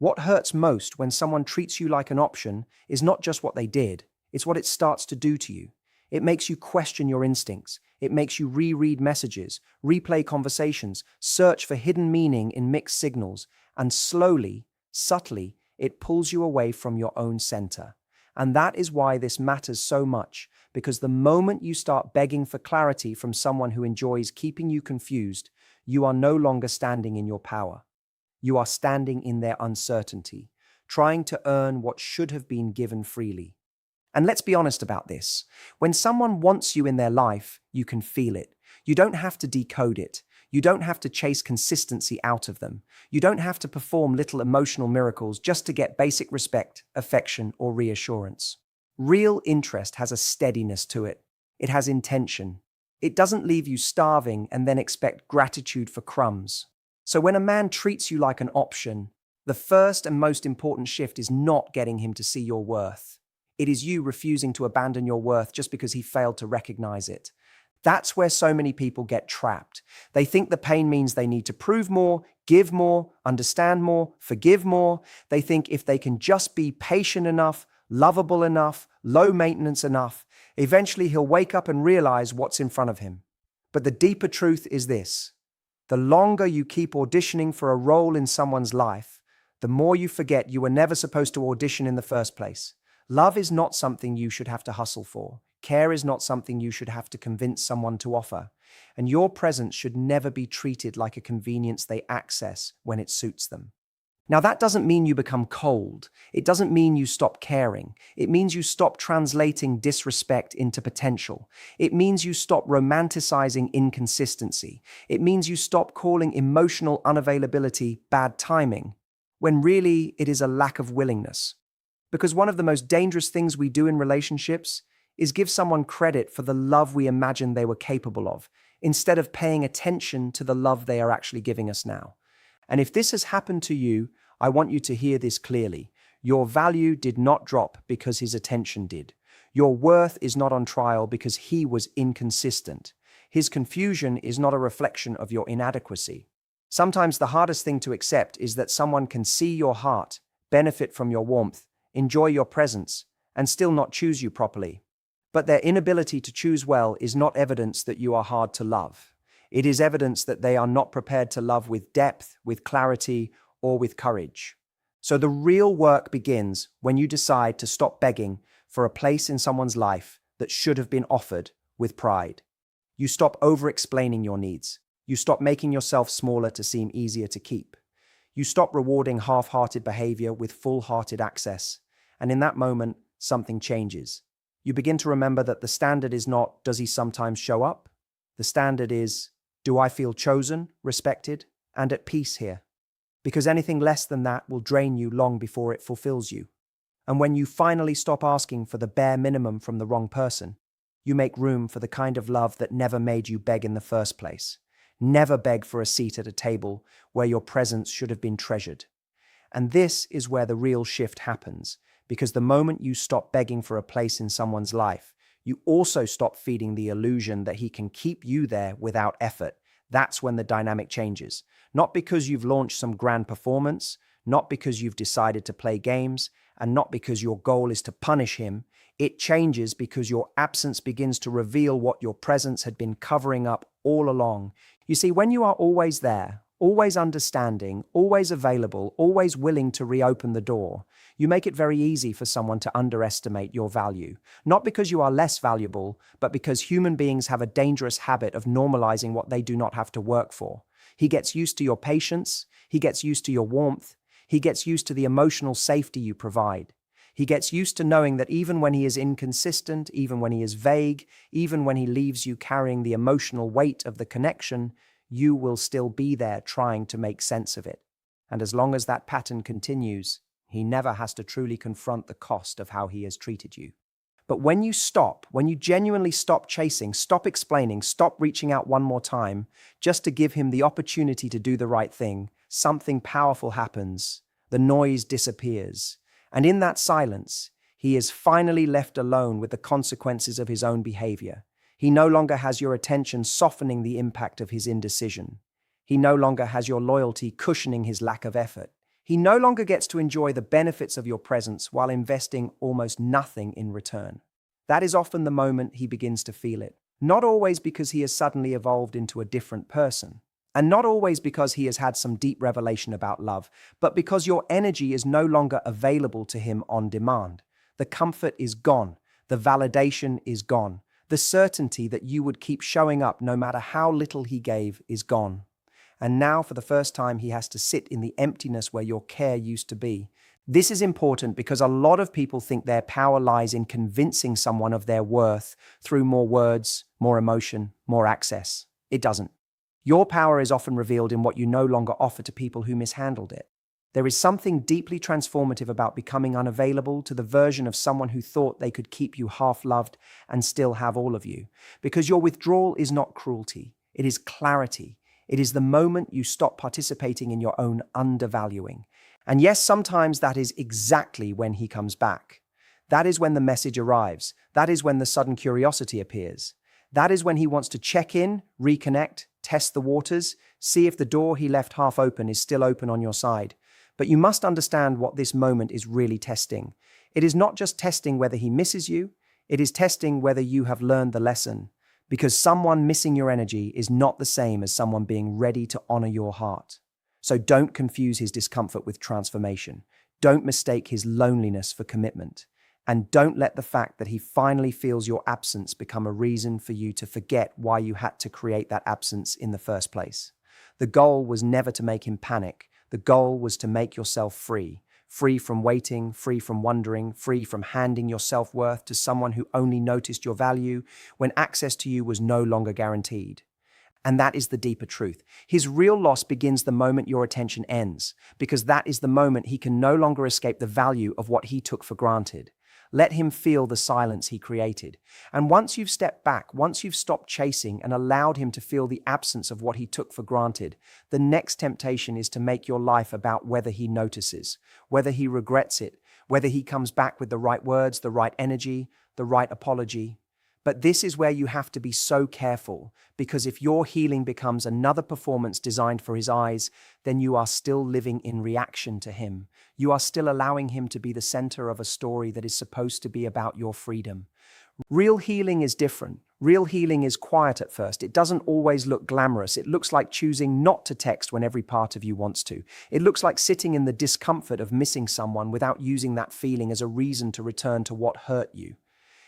What hurts most when someone treats you like an option is not just what they did, it's what it starts to do to you. It makes you question your instincts. It makes you reread messages, replay conversations, search for hidden meaning in mixed signals, and slowly, subtly, it pulls you away from your own center. And that is why this matters so much, because the moment you start begging for clarity from someone who enjoys keeping you confused, you are no longer standing in your power. You are standing in their uncertainty, trying to earn what should have been given freely. And let's be honest about this. When someone wants you in their life, you can feel it. You don't have to decode it. You don't have to chase consistency out of them. You don't have to perform little emotional miracles just to get basic respect, affection, or reassurance. Real interest has a steadiness to it. It has intention. It doesn't leave you starving and then expect gratitude for crumbs. So when a man treats you like an option, the first and most important shift is not getting him to see your worth. It is you refusing to abandon your worth just because he failed to recognize it. That's where so many people get trapped. They think the pain means they need to prove more, give more, understand more, forgive more. They think if they can just be patient enough, lovable enough, low maintenance enough, eventually he'll wake up and realize what's in front of him. But the deeper truth is this: the longer you keep auditioning for a role in someone's life, the more you forget you were never supposed to audition in the first place. Love is not something you should have to hustle for. Care is not something you should have to convince someone to offer. And your presence should never be treated like a convenience they access when it suits them. Now, that doesn't mean you become cold. It doesn't mean you stop caring. It means you stop translating disrespect into potential. It means you stop romanticizing inconsistency. It means you stop calling emotional unavailability bad timing, when really it is a lack of willingness. Because one of the most dangerous things we do in relationships is give someone credit for the love we imagined they were capable of, instead of paying attention to the love they are actually giving us now. And if this has happened to you, I want you to hear this clearly. Your value did not drop because his attention did. Your worth is not on trial because he was inconsistent. His confusion is not a reflection of your inadequacy. Sometimes the hardest thing to accept is that someone can see your heart, benefit from your warmth, enjoy your presence, and still not choose you properly. But their inability to choose well is not evidence that you are hard to love. It is evidence that they are not prepared to love with depth, with clarity, or with courage. So the real work begins when you decide to stop begging for a place in someone's life that should have been offered with pride. You stop over-explaining your needs. You stop making yourself smaller to seem easier to keep. You stop rewarding half-hearted behavior with full-hearted access. And in that moment, something changes. You begin to remember that the standard is not, does he sometimes show up? The standard is, do I feel chosen, respected, and at peace here? Because anything less than that will drain you long before it fulfills you. And when you finally stop asking for the bare minimum from the wrong person, you make room for the kind of love that never made you beg in the first place. Never beg for a seat at a table where your presence should have been treasured. And this is where the real shift happens, because the moment you stop begging for a place in someone's life, you also stop feeding the illusion that he can keep you there without effort. That's when the dynamic changes. Not because you've launched some grand performance, not because you've decided to play games, and not because your goal is to punish him. It changes because your absence begins to reveal what your presence had been covering up all along. You see, when you are always there, always understanding, always available, always willing to reopen the door, you make it very easy for someone to underestimate your value. Not because you are less valuable, but because human beings have a dangerous habit of normalizing what they do not have to work for. He gets used to your patience, he gets used to your warmth, he gets used to the emotional safety you provide. He gets used to knowing that even when he is inconsistent, even when he is vague, even when he leaves you carrying the emotional weight of the connection, you will still be there trying to make sense of it. And as long as that pattern continues, he never has to truly confront the cost of how he has treated you. But when you genuinely stop chasing, stop explaining, stop reaching out one more time, just to give him the opportunity to do the right thing, something powerful happens. The noise disappears. And in that silence, he is finally left alone with the consequences of his own behavior. He no longer has your attention softening the impact of his indecision. He no longer has your loyalty cushioning his lack of effort. He no longer gets to enjoy the benefits of your presence while investing almost nothing in return. That is often the moment he begins to feel it. Not always because he has suddenly evolved into a different person, and not always because he has had some deep revelation about love, but because your energy is no longer available to him on demand. The comfort is gone. The validation is gone. The certainty that you would keep showing up no matter how little he gave is gone. And now, for the first time, he has to sit in the emptiness where your care used to be. This is important because a lot of people think their power lies in convincing someone of their worth through more words, more emotion, more access. It doesn't. Your power is often revealed in what you no longer offer to people who mishandled it. There is something deeply transformative about becoming unavailable to the version of someone who thought they could keep you half-loved and still have all of you. Because your withdrawal is not cruelty, it is clarity. It is the moment you stop participating in your own undervaluing. And yes, sometimes that is exactly when he comes back. That is when the message arrives. That is when the sudden curiosity appears. That is when he wants to check in, reconnect, test the waters, see if the door he left half open is still open on your side. But you must understand what this moment is really testing. It is not just testing whether he misses you, it is testing whether you have learned the lesson. Because someone missing your energy is not the same as someone being ready to honor your heart. So don't confuse his discomfort with transformation. Don't mistake his loneliness for commitment. And don't let the fact that he finally feels your absence become a reason for you to forget why you had to create that absence in the first place. The goal was never to make him panic. The goal was to make yourself free. Free from waiting, free from wondering, free from handing your self-worth to someone who only noticed your value when access to you was no longer guaranteed. And that is the deeper truth. His real loss begins the moment your attention ends, because that is the moment he can no longer escape the value of what he took for granted. Let him feel the silence he created. And once you've stepped back, once you've stopped chasing and allowed him to feel the absence of what he took for granted, the next temptation is to make your life about whether he notices, whether he regrets it, whether he comes back with the right words, the right energy, the right apology. But this is where you have to be so careful, because if your healing becomes another performance designed for his eyes, then you are still living in reaction to him. You are still allowing him to be the center of a story that is supposed to be about your freedom. Real healing is different. Real healing is quiet at first. It doesn't always look glamorous. It looks like choosing not to text when every part of you wants to. It looks like sitting in the discomfort of missing someone without using that feeling as a reason to return to what hurt you.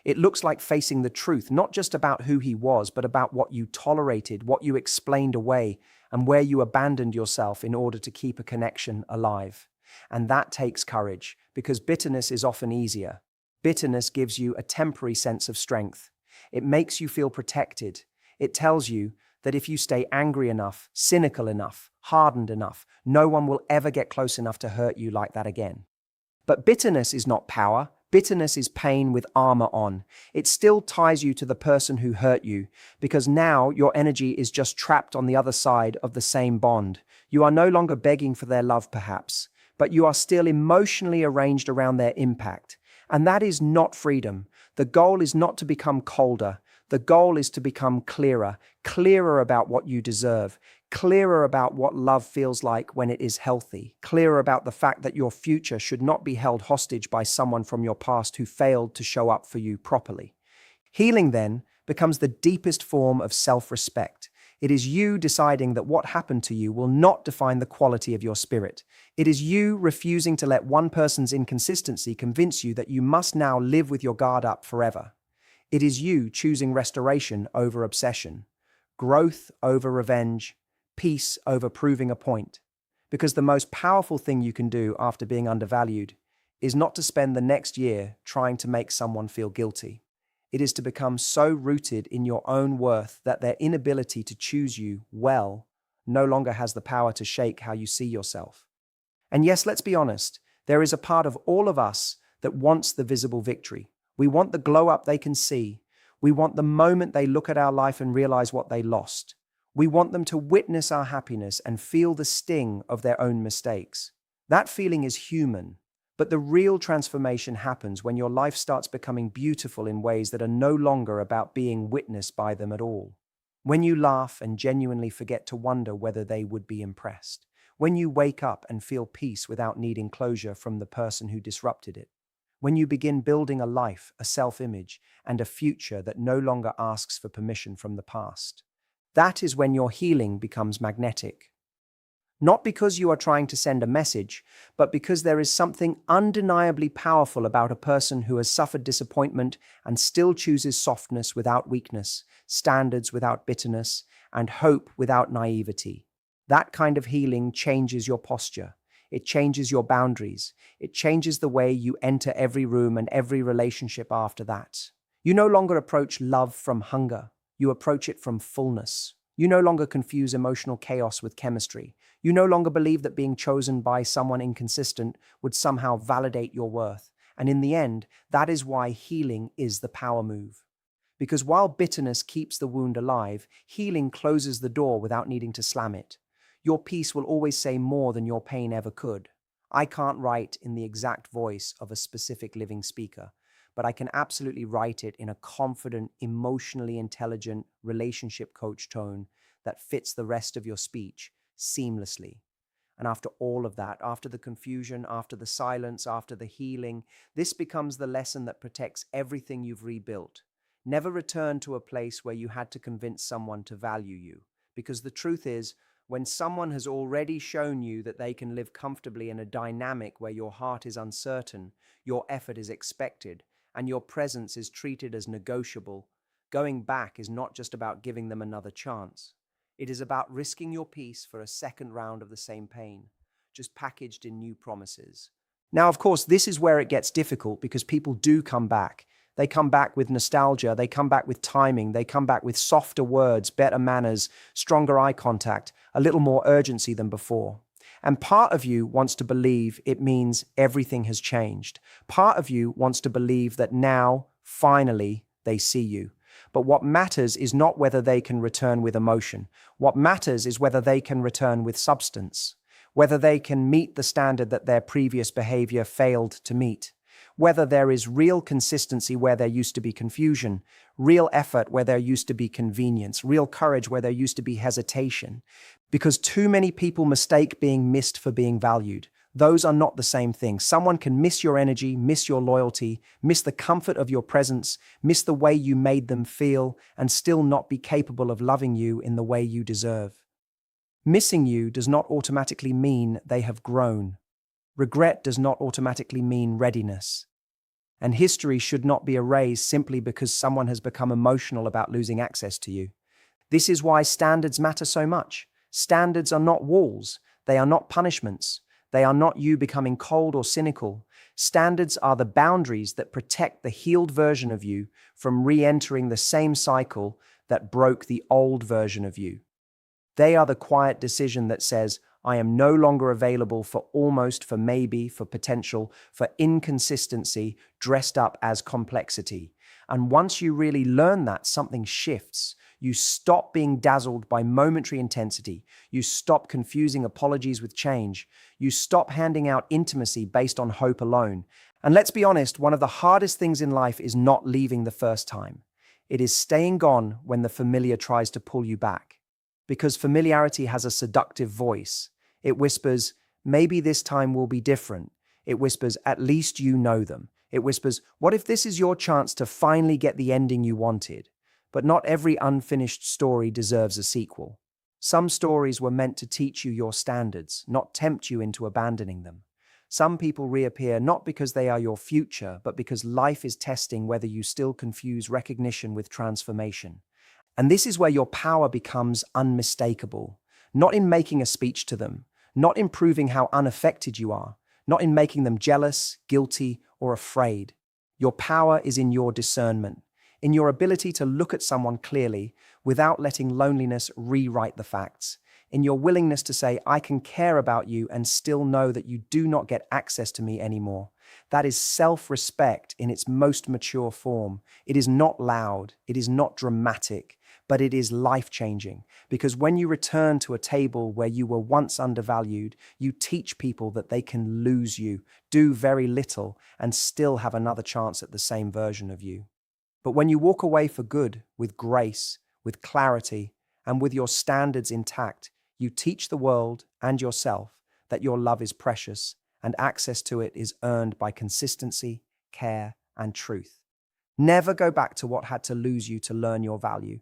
It looks like facing the truth, not just about who he was, but about what you tolerated, what you explained away, and where you abandoned yourself in order to keep a connection alive. And that takes courage, because bitterness is often easier. Bitterness gives you a temporary sense of strength. It makes you feel protected. It tells you that if you stay angry enough, cynical enough, hardened enough, no one will ever get close enough to hurt you like that again. But bitterness is not power. Bitterness is pain with armor on. It still ties you to the person who hurt you, because now your energy is just trapped on the other side of the same bond. You are no longer begging for their love, perhaps, but you are still emotionally arranged around their impact. And that is not freedom. The goal is not to become colder. The goal is to become clearer, clearer about what you deserve, clearer about what love feels like when it is healthy, clearer about the fact that your future should not be held hostage by someone from your past who failed to show up for you properly. Healing, then, becomes the deepest form of self-respect. It is you deciding that what happened to you will not define the quality of your spirit. It is you refusing to let one person's inconsistency convince you that you must now live with your guard up forever. It is you choosing restoration over obsession, growth over revenge, peace over proving a point. Because the most powerful thing you can do after being undervalued is not to spend the next year trying to make someone feel guilty. It is to become so rooted in your own worth that their inability to choose you well no longer has the power to shake how you see yourself. And yes, let's be honest, there is a part of all of us that wants the visible victory. We want the glow up they can see. We want the moment they look at our life and realize what they lost. We want them to witness our happiness and feel the sting of their own mistakes. That feeling is human, but the real transformation happens when your life starts becoming beautiful in ways that are no longer about being witnessed by them at all. When you laugh and genuinely forget to wonder whether they would be impressed. When you wake up and feel peace without needing closure from the person who disrupted it. When you begin building a life, a self-image, and a future that no longer asks for permission from the past. That is when your healing becomes magnetic. Not because you are trying to send a message, but because there is something undeniably powerful about a person who has suffered disappointment and still chooses softness without weakness, standards without bitterness, and hope without naivety. That kind of healing changes your posture. It changes your boundaries. It changes the way you enter every room and every relationship after that. You no longer approach love from hunger. You approach it from fullness. You no longer confuse emotional chaos with chemistry. You no longer believe that being chosen by someone inconsistent would somehow validate your worth. And in the end, that is why healing is the power move. Because while bitterness keeps the wound alive, healing closes the door without needing to slam it. Your peace will always say more than your pain ever could. I can't write in the exact voice of a specific living speaker, but I can absolutely write it in a confident, emotionally intelligent relationship coach tone that fits the rest of your speech seamlessly. And after all of that, after the confusion, after the silence, after the healing, this becomes the lesson that protects everything you've rebuilt. Never return to a place where you had to convince someone to value you. Because the truth is, when someone has already shown you that they can live comfortably in a dynamic where your heart is uncertain, your effort is expected, and your presence is treated as negotiable, going back is not just about giving them another chance. It is about risking your peace for a second round of the same pain, just packaged in new promises. Now, of course, this is where it gets difficult because people do come back. They come back with nostalgia, they come back with timing, they come back with softer words, better manners, stronger eye contact, a little more urgency than before. And part of you wants to believe it means everything has changed. Part of you wants to believe that now, finally, they see you. But what matters is not whether they can return with emotion. What matters is whether they can return with substance, whether they can meet the standard that their previous behavior failed to meet, whether there is real consistency where there used to be confusion, real effort where there used to be convenience, real courage where there used to be hesitation. Because too many people mistake being missed for being valued. Those are not the same thing. Someone can miss your energy, miss your loyalty, miss the comfort of your presence, miss the way you made them feel, and still not be capable of loving you in the way you deserve. Missing you does not automatically mean they have grown. Regret does not automatically mean readiness. And history should not be erased simply because someone has become emotional about losing access to you. This is why standards matter so much. Standards are not walls. They are not punishments. They are not you becoming cold or cynical. Standards are the boundaries that protect the healed version of you from re-entering the same cycle that broke the old version of you. They are the quiet decision that says, I am no longer available for almost, for maybe, for potential, for inconsistency dressed up as complexity. And once you really learn that, something shifts. You stop being dazzled by momentary intensity. You stop confusing apologies with change. You stop handing out intimacy based on hope alone. And let's be honest, one of the hardest things in life is not leaving the first time. It is staying gone when the familiar tries to pull you back. Because familiarity has a seductive voice. It whispers, maybe this time will be different. It whispers, at least you know them. It whispers, what if this is your chance to finally get the ending you wanted? But not every unfinished story deserves a sequel. Some stories were meant to teach you your standards, not tempt you into abandoning them. Some people reappear not because they are your future, but because life is testing whether you still confuse recognition with transformation. And this is where your power becomes unmistakable, not in making a speech to them, not in proving how unaffected you are, not in making them jealous, guilty, or afraid. Your power is in your discernment, in your ability to look at someone clearly without letting loneliness rewrite the facts, in your willingness to say, I can care about you and still know that you do not get access to me anymore. That is self-respect in its most mature form. It is not loud, it is not dramatic, but it is life-changing. Because when you return to a table where you were once undervalued, you teach people that they can lose you, do very little, and still have another chance at the same version of you. But when you walk away for good, with grace, with clarity, and with your standards intact, You teach the world and yourself that your love is precious and access to it is earned by consistency, care, and truth. Never go back to what had to lose you to learn your value.